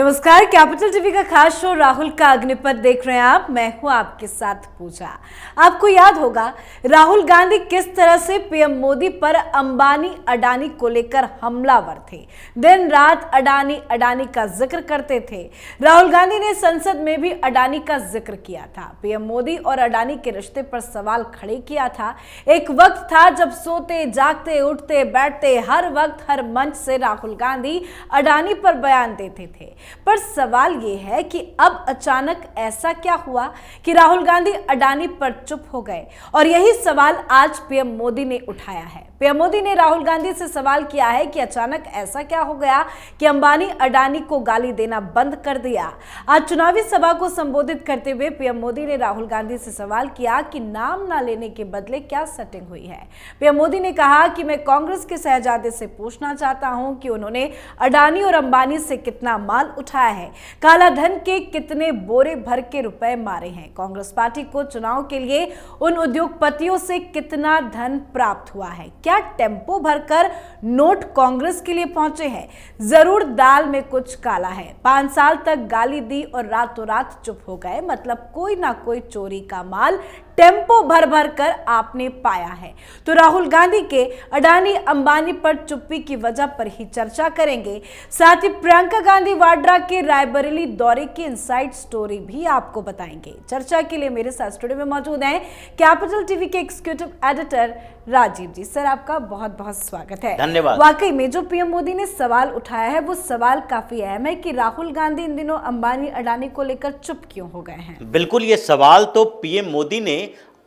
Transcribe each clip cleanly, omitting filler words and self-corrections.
नमस्कार, capital TV का खास शो राहुल का अग्निपथ देख रहे हैं आप। मैं हूं आपके साथ पूजा। आपको याद होगा राहुल गांधी किस तरह से पीएम मोदी पर अंबानी अडानी को लेकर हमलावर थे। दिन रात अडानी का जिक्र करते थे। राहुल गांधी ने संसद में भी अडानी का जिक्र किया था। पीएम मोदी और अडानी के रिश्ते पर सवाल खड़े किया था। एक वक्त था जब सोते जागते उठते बैठते हर वक्त हर मंच से राहुल गांधी अडानी पर बयान देते थे। पर सवाल यह है कि अब अचानक ऐसा क्या हुआ कि राहुल गांधी अडानी पर चुप हो गए। और यही सवाल आज पीएम मोदी ने उठाया है। पीएम मोदी ने राहुल गांधी से सवाल किया है कि अचानक ऐसा क्या हो गया कि अंबानी अडानी को गाली देना बंद कर दिया। आज चुनावी सभा को संबोधित करते हुए पीएम मोदी ने राहुल गांधी से सवाल किया कि नाम ना लेने के बदले क्या सेटिंग हुई है। पीएम मोदी ने कहा कि मैं कांग्रेस के शहजादे से पूछना चाहता हूं कि उन्होंने अडानी और अंबानी से कितना माल उठाया है, काला धन के कितने बोरे भर के रुपए मारे हैं, कांग्रेस पार्टी को चुनाव के लिए उन उद्योगपतियों से कितना धन प्राप्त हुआ है, क्या टेम्पो भरकर नोट कांग्रेस के लिए पहुंचे हैं। जरूर दाल में कुछ काला है। 5 साल तक गाली दी और रातों रात चुप हो गए, मतलब कोई ना कोई चोरी का माल टेम्पो भर भर कर आपने पाया है। तो राहुल गांधी के अडानी अंबानी पर चुप्पी की वजह पर ही चर्चा करेंगे। साथ ही प्रियंका गांधी वाड्रा के रायबरेली दौरे की इनसाइड स्टोरी भी आपको बताएंगे। चर्चा के लिए मेरे साथ स्टूडियो में मौजूद हैं कैपिटल टीवी के एग्जीक्यूटिव एडिटर राजीव जी। सर, आपका बहुत बहुत स्वागत है। धन्यवाद। वाकई में जो पीएम मोदी ने सवाल उठाया है वो सवाल काफी अहम है कि राहुल गांधी इन दिनों अंबानी अडानी को लेकर चुप क्यों हो गए हैं। बिल्कुल, ये सवाल तो पीएम मोदी ने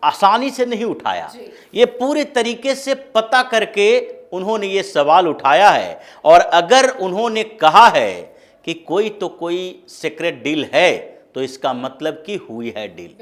आसानी से नहीं उठाया। ये पूरे तरीके से पता करके उन्होंने ये सवाल उठाया है। और अगर उन्होंने कहा है कि कोई तो कोई सीक्रेट डील है तो इसका मतलब कि हुई है डील,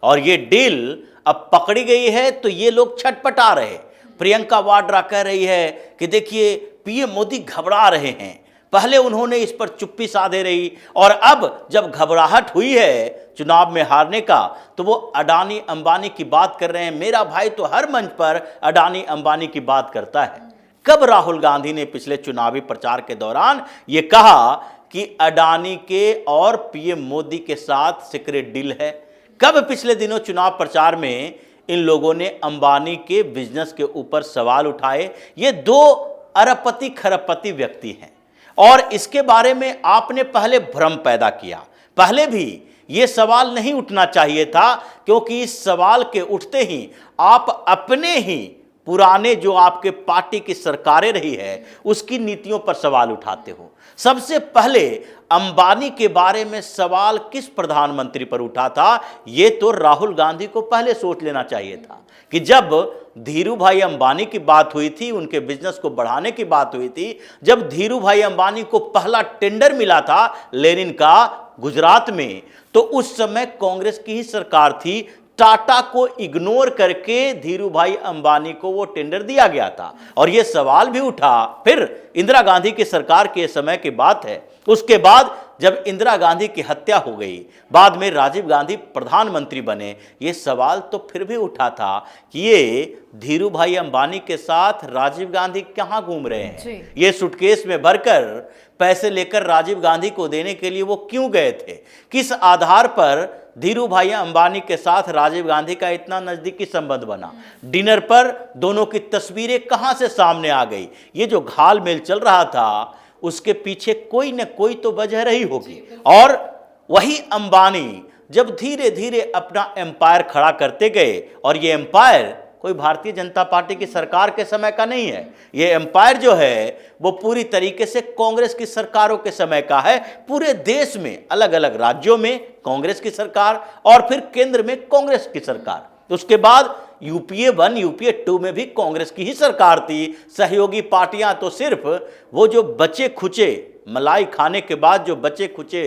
और ये डील अब पकड़ी गई है तो ये लोग छटपटा रहे। प्रियंका वाड्रा कह रही है कि देखिए पीएम मोदी घबरा रहे हैं। पहले उन्होंने इस पर चुप्पी साधे रही, और अब जब घबराहट हुई है चुनाव में हारने का तो वो अडानी अंबानी की बात कर रहे हैं। मेरा भाई तो हर मंच पर अडानी अंबानी की बात करता है। कब राहुल गांधी ने पिछले चुनावी प्रचार के दौरान ये कहा कि अडानी के और पीएम मोदी के साथ सीक्रेट डील है? कब पिछले दिनों चुनाव प्रचार में इन लोगों ने अंबानी के बिजनेस के ऊपर सवाल उठाए? ये 2 अरबपति खरबपति व्यक्ति हैं, और इसके बारे में आपने पहले भ्रम पैदा किया। पहले भी ये सवाल नहीं उठना चाहिए था, क्योंकि इस सवाल के उठते ही आप अपने ही पुराने जो आपके पार्टी की सरकारें रही है उसकी नीतियों पर सवाल उठाते हो। सबसे पहले अंबानी के बारे में सवाल किस प्रधानमंत्री पर उठा था? ये तो राहुल गांधी को पहले सोच लेना चाहिए था कि जब धीरू भाई अंबानी की बात हुई थी, उनके बिजनेस को बढ़ाने की बात हुई थी, जब धीरू भाई अंबानी को पहला टेंडर मिला था लेनिन का गुजरात में, तो उस समय कांग्रेस की ही सरकार थी। टाटा को इग्नोर करके धीरू भाई अंबानी को वो टेंडर दिया गया था, और ये सवाल भी उठा। फिर इंदिरा गांधी की सरकार के समय की बात है। उसके बाद जब इंदिरा गांधी की हत्या हो गई, बाद में राजीव गांधी प्रधानमंत्री बने, ये सवाल तो फिर भी उठा था कि ये धीरू भाई अंबानी के साथ राजीव गांधी कहाँ घूम रहे हैं, ये सूटकेस में भरकर पैसे लेकर राजीव गांधी को देने के लिए वो क्यों गए थे, किस आधार पर धीरू भाई अंबानी के साथ राजीव गांधी का इतना नजदीकी संबंध बना, डिनर पर दोनों की तस्वीरें कहां से सामने आ गई। ये जो घालमेल चल रहा था उसके पीछे कोई न कोई तो वजह रही होगी। और वही अंबानी जब धीरे धीरे अपना एम्पायर खड़ा करते गए, और ये एम्पायर कोई भारतीय जनता पार्टी की सरकार के समय का नहीं है, ये एम्पायर जो है वो पूरी तरीके से कांग्रेस की सरकारों के समय का है। पूरे देश में अलग अलग राज्यों में कांग्रेस की सरकार, और फिर केंद्र में कांग्रेस की सरकार। उसके बाद यूपीए 1 यूपीए 2 में भी कांग्रेस की ही सरकार थी। सहयोगी पार्टियां तो सिर्फ वो जो बचे खुचे मलाई खाने के बाद जो बचे खुचे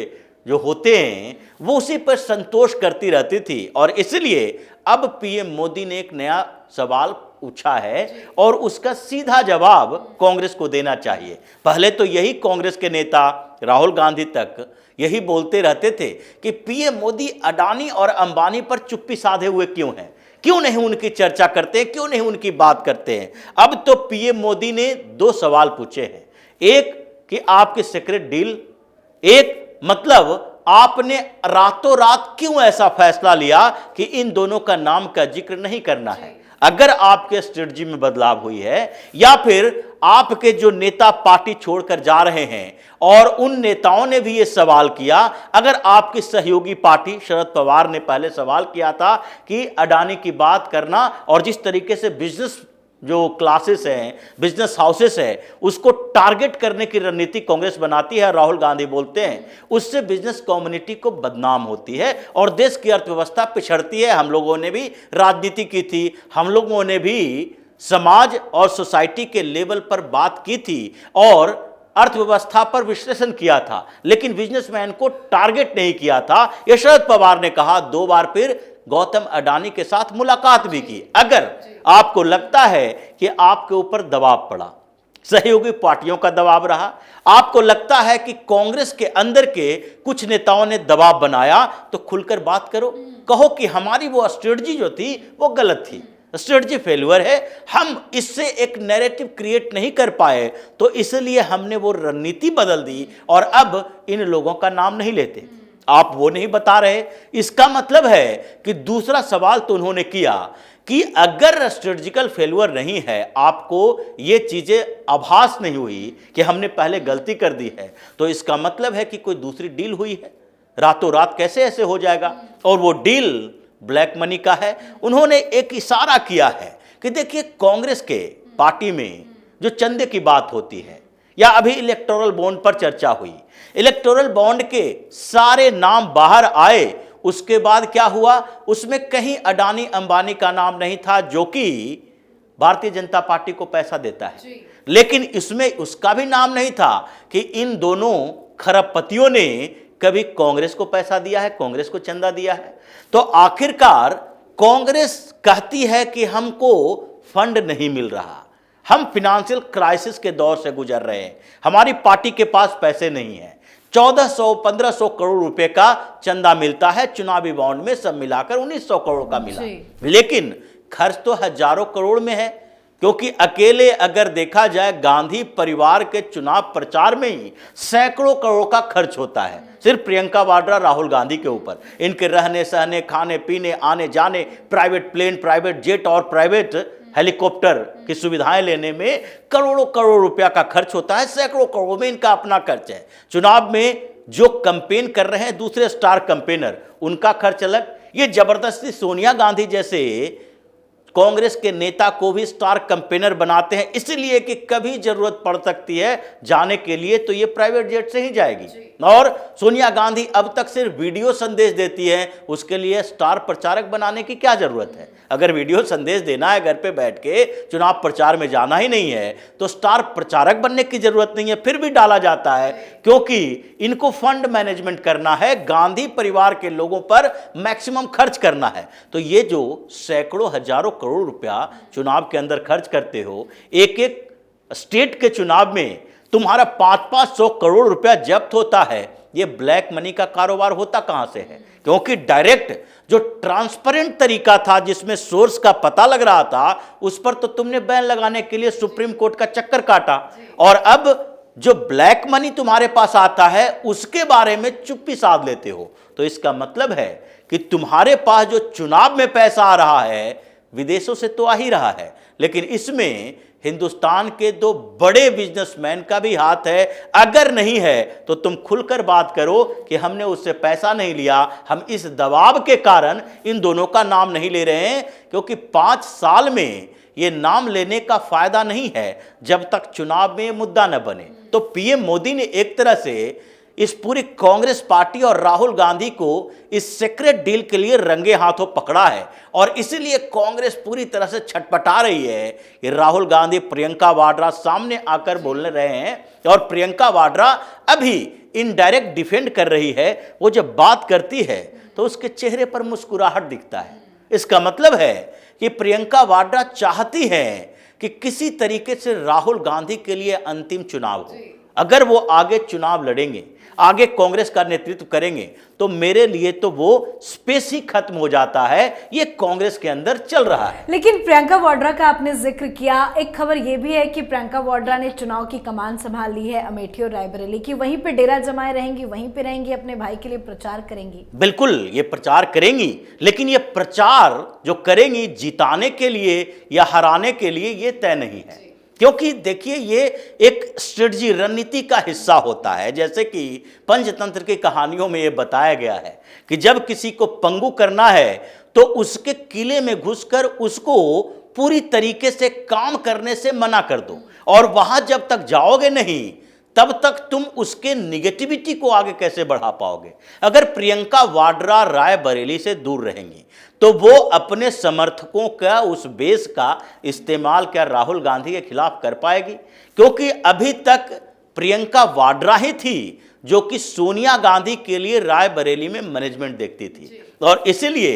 जो होते हैं वो उसी पर संतोष करती रहती थी। और इसलिए अब पीएम मोदी ने एक नया सवाल पूछा है, और उसका सीधा जवाब कांग्रेस को देना चाहिए। पहले तो यही कांग्रेस के नेता राहुल गांधी तक यही बोलते रहते थे कि पीएम मोदी अडानी और अंबानी पर चुप्पी साधे हुए क्यों हैं, क्यों नहीं उनकी चर्चा करते, क्यों नहीं उनकी बात करते हैं। अब तो पीएम मोदी ने 2 सवाल पूछे हैं, एक कि आपकी सीक्रेट डील, एक मतलब आपने रातों रात क्यों ऐसा फैसला लिया कि इन दोनों का नाम का जिक्र नहीं करना है? अगर आपके स्ट्रेटजी में बदलाव हुई है या फिर आपके जो नेता पार्टी छोड़कर जा रहे हैं और उन नेताओं ने भी यह सवाल किया, अगर आपकी सहयोगी पार्टी शरद पवार ने पहले सवाल किया था कि अडानी की बात करना और जिस तरीके से बिजनेस जो क्लासेस हैं, बिजनेस हाउसेस है, उसको टारगेट करने की रणनीति कांग्रेस बनाती है, राहुल गांधी बोलते हैं उससे बिजनेस कम्युनिटी को बदनाम होती है और देश की अर्थव्यवस्था पिछड़ती है। हम लोगों ने भी राजनीति की थी, हम लोगों ने भी समाज और सोसाइटी के लेवल पर बात की थी और अर्थव्यवस्था पर विश्लेषण किया था, लेकिन बिजनेसमैन को टारगेट नहीं किया था। यह शरद पवार ने कहा। 2 बार फिर गौतम अडानी के साथ मुलाकात भी की। अगर आपको लगता है कि आपके ऊपर दबाव पड़ा, सहयोगी पार्टियों का दबाव रहा, आपको लगता है कि कांग्रेस के अंदर के कुछ नेताओं ने दबाव बनाया, तो खुलकर बात करो, कहो कि हमारी वो स्ट्रेटजी जो थी वो गलत थी, स्ट्रेटजी फेल्यूर है, हम इससे एक नैरेटिव क्रिएट नहीं कर पाए, तो इसलिए हमने वो रणनीति बदल दी और अब इन लोगों का नाम नहीं लेते। आप वो नहीं बता रहे। इसका मतलब है कि दूसरा सवाल तो उन्होंने किया कि अगर स्ट्रेटजिकल फेल्यूर नहीं है, आपको ये चीजें आभास नहीं हुई कि हमने पहले गलती कर दी है, तो इसका मतलब है कि कोई दूसरी डील हुई है। रातों रात कैसे ऐसे हो जाएगा? और वो डील ब्लैक मनी का है। उन्होंने एक इशारा किया है कि देखिए, कांग्रेस के पार्टी में जो चंदे की बात होती है या अभी इलेक्टोरल बॉन्ड पर चर्चा हुई, इलेक्टोरल बॉन्ड के सारे नाम बाहर आए, उसके बाद क्या हुआ, उसमें कहीं अडानी अंबानी का नाम नहीं था जो कि भारतीय जनता पार्टी को पैसा देता है, लेकिन इसमें उसका भी नाम नहीं था कि इन दोनों खरबपतियों ने कभी कांग्रेस को पैसा दिया है, कांग्रेस को चंदा दिया है। तो आखिरकार कांग्रेस कहती है कि हमको फंड नहीं मिल रहा, हम फिनेंशियल क्राइसिस के दौर से गुजर रहे हैं, हमारी पार्टी के पास पैसे नहीं है। 1400-1500 करोड़ रुपए का चंदा मिलता है, चुनावी बॉन्ड में सब मिलाकर 1900 करोड़ का मिला, लेकिन खर्च तो हजारों करोड़ में है, क्योंकि अकेले अगर देखा जाए गांधी परिवार के चुनाव प्रचार में ही सैकड़ों करोड़ का खर्च होता है, सिर्फ प्रियंका वाड्रा राहुल गांधी के ऊपर, इनके रहने सहने, खाने पीने, आने जाने, प्राइवेट प्लेन, प्राइवेट जेट और प्राइवेट हेलीकॉप्टर की सुविधाएं लेने में करोड़ों करोड़ रुपया का खर्च होता है, सैकड़ों करोड़ में इनका अपना खर्च है। चुनाव में जो कैंपेन कर रहे हैं दूसरे स्टार कैंपेनर, उनका खर्च अलग। ये जबरदस्ती सोनिया गांधी जैसे कांग्रेस के नेता को भी स्टार कैंपेनर बनाते हैं, इसलिए कि कभी जरूरत पड़ सकती है जाने के लिए तो ये प्राइवेट जेट से ही जाएगी। और सोनिया गांधी अब तक सिर्फ वीडियो संदेश देती है, उसके लिए स्टार प्रचारक बनाने की क्या जरूरत है? अगर वीडियो संदेश देना है, घर पे बैठ के चुनाव प्रचार में जाना ही नहीं है, तो स्टार प्रचारक बनने की जरूरत नहीं है। फिर भी डाला जाता है क्योंकि इनको फंड मैनेजमेंट करना है, गांधी परिवार के लोगों पर मैक्सिमम खर्च करना है। तो ये जो सैकड़ों हजारों करोड़ रुपया चुनाव के अंदर खर्च करते हो, एक एक स्टेट के चुनाव में तुम्हारा 500-500 करोड़ रुपया जब्त होता है, ये ब्लैक मनी का कारोबार होता कहां से है? क्योंकि डायरेक्ट जो ट्रांसपेरेंट तरीका था जिसमें सोर्स का पता लग रहा था, उस पर तो तुमने बैन लगाने के लिए सुप्रीम कोर्ट का चक्कर काटा, और अब जो ब्लैक मनी तुम्हारे पास आता है उसके बारे में चुप्पी साध लेते हो। तो इसका मतलब है कि तुम्हारे पास जो चुनाव में पैसा आ रहा है विदेशों से तो आ ही रहा है, लेकिन इसमें हिंदुस्तान के 2 बड़े बिजनेसमैन का भी हाथ है। अगर नहीं है तो तुम खुलकर बात करो कि हमने उससे पैसा नहीं लिया, हम इस दबाव के कारण इन दोनों का नाम नहीं ले रहे हैं, क्योंकि 5 साल में ये नाम लेने का फायदा नहीं है जब तक चुनाव में मुद्दा न बने। तो पीएम मोदी ने एक तरह से इस पूरी कांग्रेस पार्टी और राहुल गांधी को इस सीक्रेट डील के लिए रंगे हाथों पकड़ा है, और इसीलिए कांग्रेस पूरी तरह से छटपटा रही है कि राहुल गांधी प्रियंका वाड्रा सामने आकर बोलने रहे हैं, और प्रियंका वाड्रा अभी इनडायरेक्ट डिफेंड कर रही है। वो जब बात करती है तो उसके चेहरे पर मुस्कुराहट दिखता है। इसका मतलब है कि प्रियंका वाड्रा चाहती हैं कि किसी तरीके से राहुल गांधी के लिए अंतिम चुनाव हो। अगर वो आगे चुनाव लड़ेंगे, आगे कांग्रेस का नेतृत्व करेंगे, तो मेरे लिए तो वो स्पेस ही खत्म हो जाता है। ये कांग्रेस के अंदर चल रहा है। लेकिन प्रियंका वाड्रा का आपने जिक्र किया, एक खबर यह भी है कि प्रियंका वाड्रा ने चुनाव की कमान संभाल ली है अमेठी और रायबरेली की। वहीं पे डेरा जमाए रहेंगी, वहीं पे रहेंगी, अपने भाई के लिए प्रचार करेंगी। बिल्कुल, ये प्रचार करेंगी, लेकिन ये प्रचार जो करेंगी जिताने के लिए या हराने के लिए, ये तय नहीं है। क्योंकि देखिए, ये एक स्ट्रेटजी, रणनीति का हिस्सा होता है। जैसे कि पंचतंत्र की कहानियों में ये बताया गया है कि जब किसी को पंगु करना है तो उसके किले में घुसकर उसको पूरी तरीके से काम करने से मना कर दो, और वहां जब तक जाओगे नहीं तब तक तुम उसके निगेटिविटी को आगे कैसे बढ़ा पाओगे। अगर प्रियंका वाड्रा रायबरेली से दूर रहेंगी तो वो अपने समर्थकों का उस बेस का इस्तेमाल क्या राहुल गांधी के खिलाफ कर पाएगी? क्योंकि अभी तक प्रियंका वाड्रा ही थी जो कि सोनिया गांधी के लिए रायबरेली में मैनेजमेंट देखती थी, और इसलिए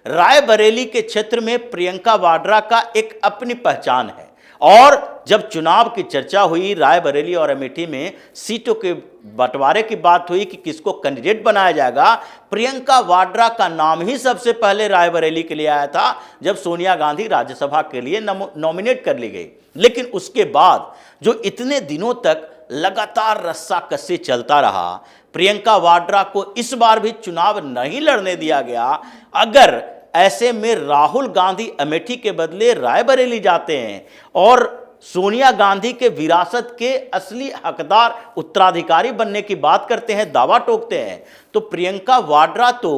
रायबरेली के क्षेत्र में प्रियंका वाड्रा का एक अपनी पहचान है। और जब चुनाव की चर्चा हुई, रायबरेली और अमेठी में सीटों के बंटवारे की बात हुई कि किसको कैंडिडेट बनाया जाएगा, प्रियंका वाड्रा का नाम ही सबसे पहले रायबरेली के लिए आया था जब सोनिया गांधी राज्यसभा के लिए नॉमिनेट कर ली गई। लेकिन उसके बाद जो इतने दिनों तक लगातार रस्साकसी चलता रहा, प्रियंका वाड्रा को इस बार भी चुनाव नहीं लड़ने दिया गया। अगर ऐसे में राहुल गांधी अमेठी के बदले रायबरेली जाते हैं और सोनिया गांधी के विरासत के असली हकदार उत्तराधिकारी बनने की बात करते हैं, दावा ठोकते हैं, तो प्रियंका वाड्रा तो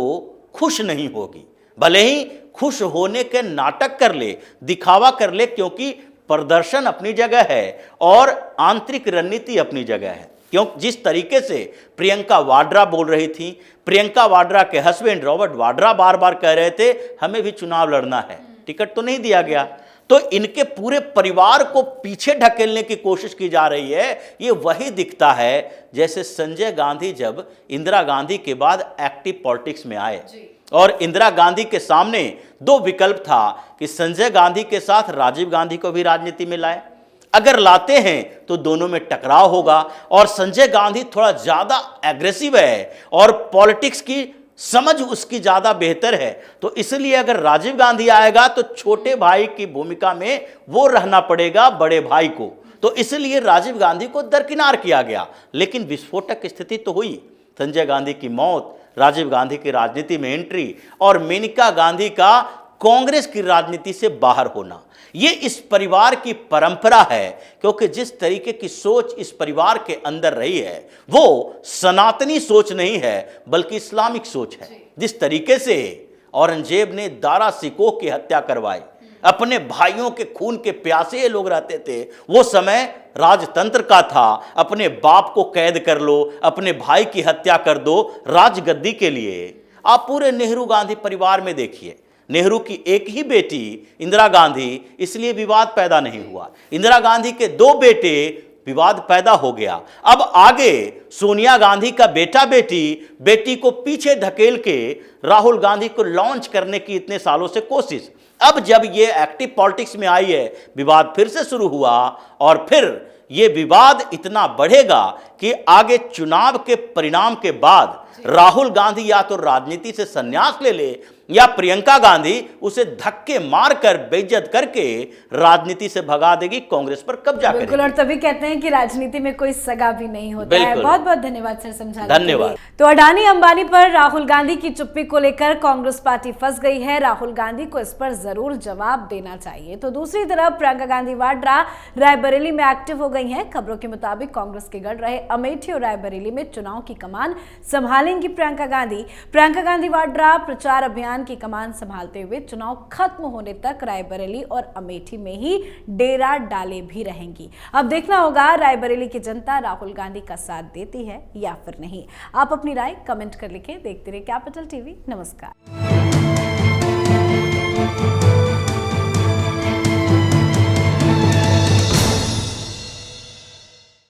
खुश नहीं होगी। भले ही खुश होने के नाटक कर ले, दिखावा कर ले, क्योंकि प्रदर्शन अपनी जगह है और आंतरिक रणनीति अपनी जगह है। क्यों? जिस तरीके से प्रियंका वाड्रा बोल रही थी, प्रियंका वाड्रा के हस्बैंड रॉबर्ट वाड्रा बार बार कह रहे थे हमें भी चुनाव लड़ना है, टिकट तो नहीं दिया गया, तो इनके पूरे परिवार को पीछे ढकेलने की कोशिश की जा रही है। ये वही दिखता है जैसे संजय गांधी जब इंदिरा गांधी के बाद एक्टिव पॉलिटिक्स में आए, और इंदिरा गांधी के सामने दो विकल्प था कि संजय गांधी के साथ राजीव गांधी को भी राजनीति में लाए। अगर लाते हैं तो दोनों में टकराव होगा, और संजय गांधी थोड़ा ज्यादा एग्रेसिव है और पॉलिटिक्स की समझ उसकी ज्यादा बेहतर है, तो इसलिए अगर राजीव गांधी आएगा तो छोटे भाई की भूमिका में वो रहना पड़ेगा बड़े भाई को, तो इसलिए राजीव गांधी को दरकिनार किया गया। लेकिन विस्फोटक स्थिति तो हुई, संजय गांधी की मौत, राजीव गांधी की राजनीति में एंट्री और मेनका गांधी का कांग्रेस की राजनीति से बाहर होना। ये इस परिवार की परंपरा है, क्योंकि जिस तरीके की सोच इस परिवार के अंदर रही है वो सनातनी सोच नहीं है बल्कि इस्लामिक सोच है। जिस तरीके से औरंगजेब ने दारा सिकोह की हत्या करवाई, अपने भाइयों के खून के प्यासे ये लोग रहते थे, वो समय राजतंत्र का था, अपने बाप को कैद कर लो, अपने भाई की हत्या कर दो राजगद्दी के लिए। आप पूरे नेहरू गांधी परिवार में देखिए, नेहरू की एक ही बेटी इंदिरा गांधी, इसलिए विवाद पैदा नहीं हुआ। इंदिरा गांधी के दो बेटे, विवाद पैदा हो गया। अब आगे सोनिया गांधी का बेटा बेटी को पीछे धकेल के राहुल गांधी को लॉन्च करने की इतने सालों से कोशिश, अब जब ये एक्टिव पॉलिटिक्स में आई है, विवाद फिर से शुरू हुआ, और फिर ये विवाद इतना बढ़ेगा कि आगे चुनाव के परिणाम के बाद राहुल गांधी या तो राजनीति से संन्यास ले ले या प्रियंका गांधी उसे धक्के मारकर बेइज्जत करके राजनीति से भगा देगी, कांग्रेस पर कब्जा करेगी। बिल्कुल, और तभी कहते हैं कि राजनीति में कोई सगा भी नहीं होता है। बहुत बहुत धन्यवाद सर समझाने के लिए। धन्यवाद। तो अडानी अंबानी पर राहुल गांधी की चुप्पी को लेकर कांग्रेस पार्टी फंस गई है। राहुल गांधी को इस पर जरूर जवाब देना चाहिए। तो दूसरी तरफ प्रियंका गांधी वाड्रा रायबरेली में एक्टिव हो गई हैं। खबरों के मुताबिक कांग्रेस के गढ़ रहे अमेठी और रायबरेली में चुनाव की कमान संभालेंगी प्रियंका गांधी वाड्रा प्रचार अभियान की कमान संभालते हुए चुनाव खत्म होने तक रायबरेली और अमेठी में ही डेरा डाले भी रहेंगी। अब देखना होगा रायबरेली की जनता राहुल गांधी का साथ देती है या फिर नहीं। आप अपनी राय कमेंट कर लिखें। देखते रहिए कैपिटल टीवी। नमस्कार।